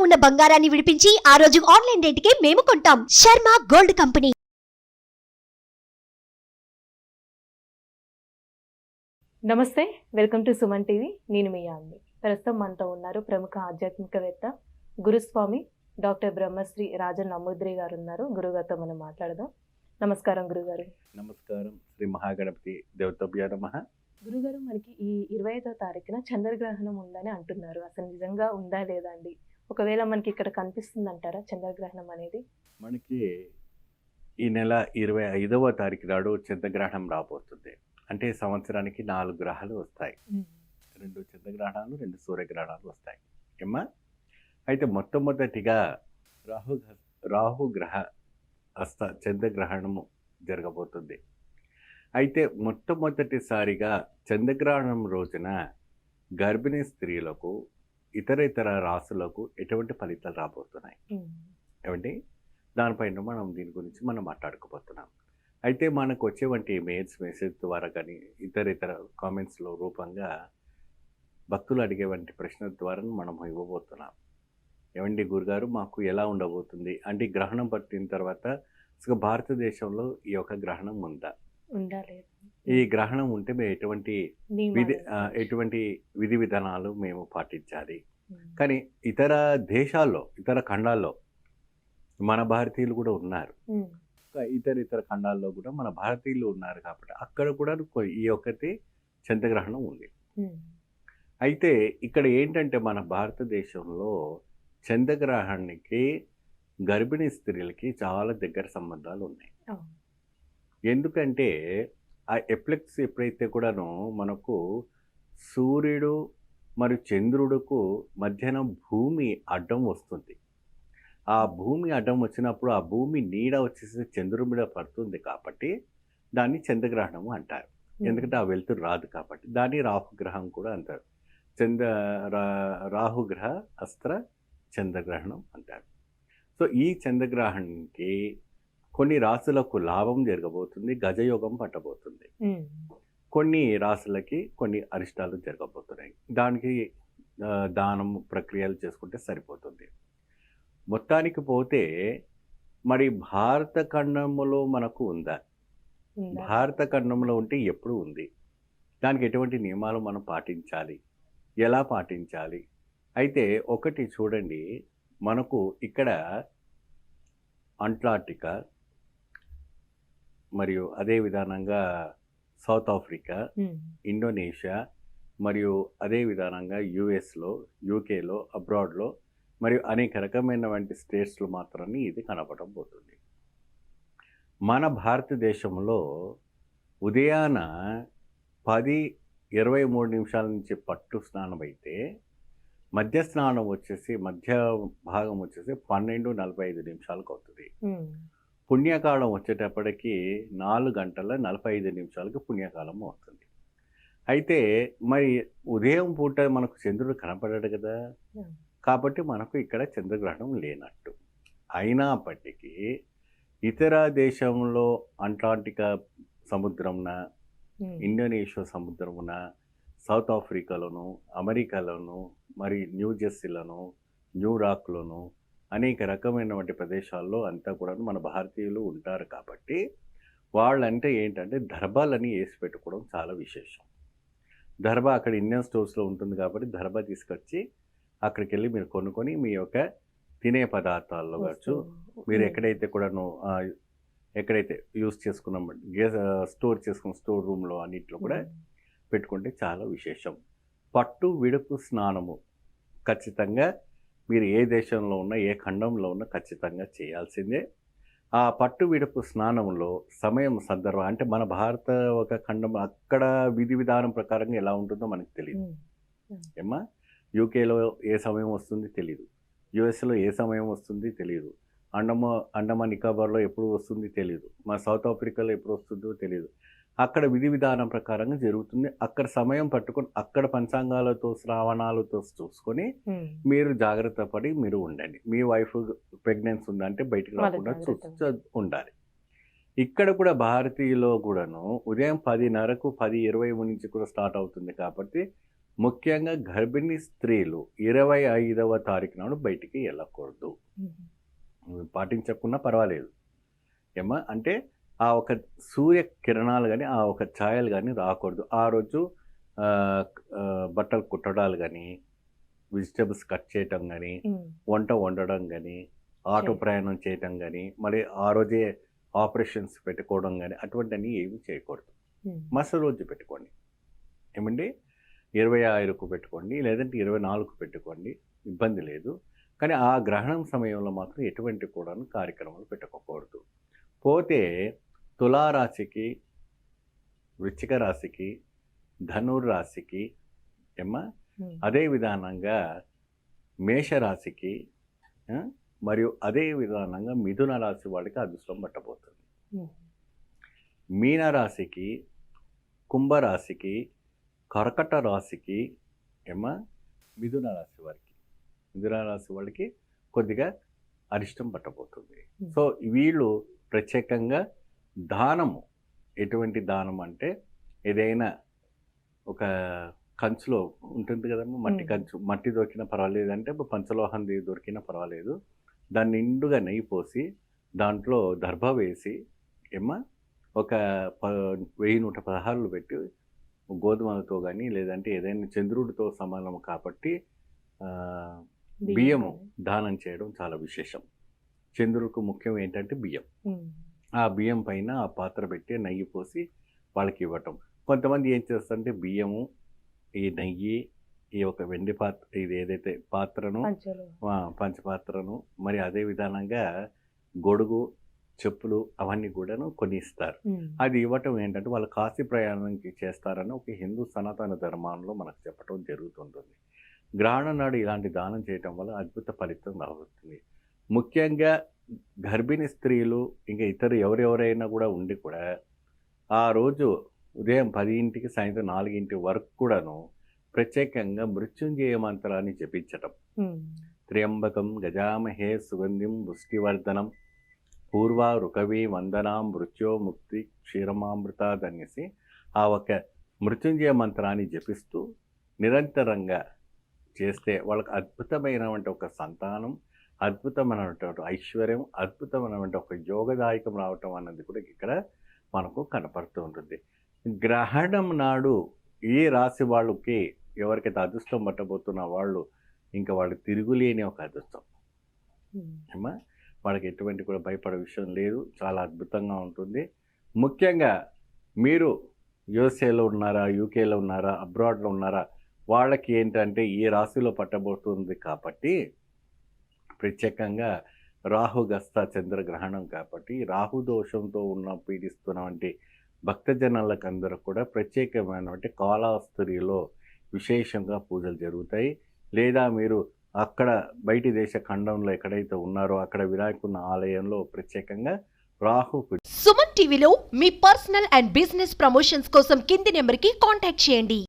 ఉన్న బంగారాన్ని విడిపించి ఆ రోజు ఆన్లైన్ రేటుకే మేము కొంటాం. Sharma gold company. నమస్తే, వెల్కమ్ టు సుమన్ టీవీ. నేను మీ యామ్ని. ప్రస్తుతం మనతో ఉన్నారు ప్రముఖ ఆధ్యాత్మికవేత్త గురుస్వామి డాక్టర్ బ్రహ్మశ్రీ రాజన్ నమూద్రి గారు ఉన్నారు. గురుగారితో మనం మాట్లాడదాం. నమస్కారం గురుగారు. నమస్కారం. శ్రీ మహాగణపతి దేవతభ్యో నమః. గురుగారు, మనకి ఈ 25వ తారీఖున చంద్రగ్రహణం ఉందని అంటున్నారు. అసలు నిజంగా ఉందా లేదా అండి? ఒకవేళ మనకి ఇక్కడ కనిపిస్తుంది అంటారా చంద్రగ్రహణం అనేది? మనకి ఈ నెల 25వ తారీఖు నాడు చంద్రగ్రహణం రాబోతుంది. అంటే సంవత్సరానికి 4 గ్రహాలు వస్తాయి. 2 చంద్రగ్రహణాలు, 2 సూర్యగ్రహణాలు వస్తాయి ఏమ్మా. అయితే మొట్టమొదటిగా రాహుగ్రహ హస్త చంద్రగ్రహణము జరగబోతుంది. అయితే మొట్టమొదటిసారిగా చంద్రగ్రహణం రోజున గర్భిణీ స్త్రీలకు ఇతర రాసులకు ఎటువంటి ఫలితాలు రాబోతున్నాయి ఏమండి, దానిపైన దీని గురించి మనం మాట్లాడుకోబోతున్నాం. అయితే మనకు వచ్చేవంటి మెసేజ్ ద్వారా కానీ ఇతర కామెంట్స్లో రూపంగా భక్తులు అడిగేవంటి ప్రశ్నల ద్వారా మనం ఇవ్వబోతున్నాం. ఏమండి గురుగారు, మాకు ఎలా ఉండబోతుంది అంటే గ్రహణం పట్టిన తర్వాత అసలు భారతదేశంలో ఈ యొక్క గ్రహణం ఉందా, ఈ గ్రహణం ఉంటే మేము ఎటువంటి విధి విధానాలు మేము పాటించాలి. కానీ ఇతర దేశాల్లో, ఇతర ఖండాల్లో మన భారతీయులు కూడా ఉన్నారు. ఇతర ఖండాల్లో కూడా మన భారతీయులు ఉన్నారు కాబట్టి అక్కడ కూడా ఈ ఒక్కటి చంద్రగ్రహణం ఉంది. అయితే ఇక్కడ ఏంటంటే మన భారతదేశంలో చంద్రగ్రహణానికి గర్భిణీ స్త్రీలకి చాలా దగ్గర సంబంధాలు ఉన్నాయి. ఎందుకంటే ఆ ఎప్లెక్స్ ఎప్పుడైతే కూడాను మనకు సూర్యుడు మరియు చంద్రుడుకు మధ్యాహ్నం భూమి అడ్డం వస్తుంది. ఆ భూమి అడ్డం వచ్చినప్పుడు ఆ భూమి నీడ వచ్చేసి చంద్రుడి మీద పడుతుంది కాబట్టి దాన్ని చంద్రగ్రహణము అంటారు. ఎందుకంటే ఆ వెలుతురు రాదు కాబట్టి. దాన్ని రాహుగ్రహం కూడా అంటారు. రాహుగ్రహ అస్త్ర చంద్రగ్రహణం అంటారు. సో ఈ చంద్రగ్రహణానికి కొన్ని రాశులకు లాభం జరగబోతుంది, గజయోగం పట్టబోతుంది. కొన్ని రాశులకి కొన్ని అరిష్టాలు జరగబోతున్నాయి. దానికి దానం ప్రక్రియలు చేసుకుంటే సరిపోతుంది. మొత్తానికి పోతే మరి భారత ఖండంలో మనకు ఉందా? భారత ఖండంలో ఉంటే ఎప్పుడు ఉంది? దానికి ఎటువంటి నియమాలు మనం పాటించాలి, ఎలా పాటించాలి? అయితే ఒకటి చూడండి, మనకు ఇక్కడ అంటార్క్టికా మరియు అదే విధానంగా సౌత్ ఆఫ్రికా, ఇండోనేషియా మరియు అదే విధానంగా యుఎస్లో, యూకేలో, అబ్రాడ్లో మరియు అనేక రకమైనటువంటి స్టేట్స్లో మాత్రమే ఇది కనపడబోతుంది. మన భారతదేశంలో ఉదయాన 10:23 నిమిషాల నుంచి పట్టు స్నానం అయితే మధ్య స్నానం వచ్చేసి మధ్య భాగం వచ్చేసి 12:45 నిమిషాలకు అవుతుంది. పుణ్యకాలం వచ్చేటప్పటికి 4:45 పుణ్యకాలం అవుతుంది. అయితే మరి ఉదయం పూట మనకు చంద్రుడు కనపడాడు కదా, కాబట్టి మనకు ఇక్కడ చంద్రగ్రహణం లేనట్టు. అయినప్పటికీ ఇతర దేశంలో అంటార్క్టికా సముద్రంన, ఇండోనేషియా సముద్రమున, సౌత్ ఆఫ్రికాలోను, అమెరికాలోను, మరి న్యూజెర్సీలోను, న్యూయార్క్లోను అనేక రకమైనటువంటి ప్రదేశాల్లో అంతా కూడా మన భారతీయులు ఉంటారు. కాబట్టి వాళ్ళంటే ఏంటంటే దర్బాలని వేసి పెట్టుకోవడం చాలా విశేషం. దర్బా అక్కడ ఇండియన్ స్టోర్స్లో ఉంటుంది కాబట్టి దర్బా తీసుకొచ్చి అక్కడికి వెళ్ళి మీరు కొనుక్కొని మీ యొక్క తినే పదార్థాల్లో కావచ్చు, మీరు ఎక్కడైతే యూజ్ చేసుకున్నాం స్టోర్ చేసుకున్న స్టోర్ రూమ్లో అన్నింటిలో కూడా పెట్టుకుంటే చాలా విశేషం. పట్టు విడుపు స్నానము ఖచ్చితంగా మీరు ఏ దేశంలో ఉన్నా, ఏ ఖండంలో ఉన్నా ఖచ్చితంగా చేయాల్సిందే. ఆ పట్టు విడుపు స్నానంలో సమయం సందర్భం అంటే మన భారత ఒక ఖండం అక్కడ విధి విధానం ప్రకారంగా ఎలా ఉంటుందో మనకు తెలియదు ఏమ్మా. యూకేలో ఏ సమయం వస్తుంది తెలియదు, యుఎస్లో ఏ సమయం వస్తుంది తెలియదు, అండమాన్ నికోబార్లో ఎప్పుడు వస్తుంది తెలియదు, మన సౌత్ ఆఫ్రికాలో ఎప్పుడు వస్తుందో తెలియదు. అక్కడ విధి విధానం ప్రకారంగా జరుగుతుంది. అక్కడ సమయం పట్టుకొని అక్కడ పంచాంగాలతో శ్రావణాలతో చూసుకొని మీరు జాగ్రత్త పడి మీరు ఉండండి. మీ వైఫ్ ప్రెగ్నెన్సీ ఉందంటే బయటకు రాకుండా ఉండాలి. ఇక్కడ కూడా భారతీయులో కూడాను ఉదయం 10:30 10:20 నుంచి కూడా స్టార్ట్ అవుతుంది కాబట్టి ముఖ్యంగా గర్భిణీ స్త్రీలు 25వ తారీఖు నాడు బయటికి వెళ్ళకూడదు. పాటించకున్నా పర్వాలేదు ఏమా, అంటే ఆ ఒక సూర్య కిరణాలు కానీ ఆ ఒక ఛాయలు కానీ రాకూడదు. ఆ రోజు బట్టలు కుట్టడాలు కానీ, వెజిటబుల్స్ కట్ చేయటం కానీ, వంట వండడం కానీ, ఆటో ప్రయాణం చేయటం కానీ, మరి ఆ రోజే ఆపరేషన్స్ పెట్టుకోవడం కానీ అటువంటివన్నీ ఏమీ చేయకూడదు. మరుసటి రోజు పెట్టుకోండి ఏమండి, 25కు పెట్టుకోండి, లేదంటే 24కు పెట్టుకోండి, ఇబ్బంది లేదు. కానీ ఆ గ్రహణం సమయంలో మాత్రం ఎటువంటి కూడా కార్యక్రమాలు పెట్టుకోకూడదు. పోతే తులారాశికి, వృశ్చిక రాశికి, ధనుర్రాశికి ఏమ్మా, అదే విధానంగా మేషరాశికి, మరియు అదే విధానంగా మిథున రాశి వాళ్ళకి అదృష్టం పట్టబోతుంది. మీనరాశికి, కుంభరాశికి, కర్కట రాశికి ఏమా, మిథున రాశి వాళ్ళకి కొద్దిగా అరిష్టం పట్టబోతుంది. సో వీళ్ళు ప్రత్యేకంగా దానము, ఎటువంటి దానం అంటే ఏదైనా ఒక కంచులో ఉంటుంది కదమ్మా, మట్టి కంచు, మట్టి దొరికినా పర్వాలేదు, అంటే పంచలోహంది దొరికినా పర్వాలేదు, దాన్ని నిండుగా నెయ్యి పోసి దాంట్లో దర్భ వేసి ఏమా ఒక 1116 పెట్టి గోధుమలతో కానీ, లేదంటే ఏదైనా చంద్రుడితో సమానం కాబట్టి బియ్యము దానం చేయడం చాలా విశేషం. చంద్రుడికి ముఖ్యం ఏంటంటే బియ్యం. ఆ బియ్యం పైన ఆ పాత్ర పెట్టి నెయ్యి పోసి వాళ్ళకి ఇవ్వటం. కొంతమంది ఏం చేస్తారంటే బియ్యము, ఈ నెయ్యి, ఈ ఒక వెండి పాత్ర, ఇది ఏదైతే పాత్రను, పంచపాత్రను, మరి అదే విధానంగా గొడుగు, చెప్పులు అవన్నీ కూడాను కొన్ని ఇస్తారు. అది ఇవ్వటం ఏంటంటే వాళ్ళు కాశీ ప్రయాణానికి చేస్తారని ఒక హిందూ సనాతన ధర్మంలో మనకు చెప్పడం జరుగుతుంటుంది. గ్రహణం నాడు ఇలాంటి దానం చేయటం వల్ల అద్భుత ఫలితం రాబోతుంది. ముఖ్యంగా గర్భిణీ స్త్రీలు, ఇంకా ఇతరు ఎవరెవరైనా కూడా ఉండి కూడా ఆ రోజు ఉదయం 10ంటికి సాయంత్రం 4ంటి వరకు కూడాను ప్రత్యేకంగా మృత్యుంజయ మంత్రాన్ని జపించటం. త్ర్యంబకం గజామహే సుగంధిం పుష్టివర్ధనం పూర్వ రుకవి వందనాం మృత్యో ముక్తి క్షీరమామృతాదనేసి ఆ ఒక మృత్యుంజయ మంత్రాన్ని జపిస్తూ నిరంతరంగా చేస్తే వాళ్ళకి అద్భుతమైనటువంటి ఒక సంతానం, అద్భుతమైనటువంటి ఐశ్వర్యం, అద్భుతమైనటువంటి ఒక యోగదాయకం రావటం అన్నది కూడా ఇక్కడ మనకు కనపడుతూ ఉంటుంది. గ్రహణం నాడు ఈ రాశి వాళ్ళకి ఎవరికైతే అదృష్టం పట్టబోతున్న వాళ్ళు ఇంకా వాళ్ళకి తిరుగులేని ఒక అదృష్టం ఏమా, వాళ్ళకి ఎటువంటి కూడా భయపడే విషయం లేదు. చాలా అద్భుతంగా ఉంటుంది. ముఖ్యంగా మీరు యూఎస్ఏలో ఉన్నారా, యూకేలో ఉన్నారా, అబ్రాడ్లో ఉన్నారా, వాళ్ళకి ఏంటంటే ఈ రాశిలో పట్టబోతుంది కాబట్టి ప్రత్యేకంగా రాహుగస్త చంద్రగ్రహణం కాబట్టి రాహు దోషంతో పీడిస్తున్నటువంటి భక్తజనాలకు అందరూ కూడా ప్రత్యేకమైనటువంటి కాళహస్తిలో విశేషంగా పూజలు జరుగుతాయి. లేదా మీరు అక్కడ బయటి దేశ ఖండంలో ఎక్కడైతే ఉన్నారో అక్కడ వినాయకుని ఆలయంలో ప్రత్యేకంగా రాహు. సుమన్ టీవీలో మీ పర్సనల్ అండ్ బిజినెస్ ప్రమోషన్స్ కోసం కింది నెంబర్కి కాంటాక్ట్ చేయండి.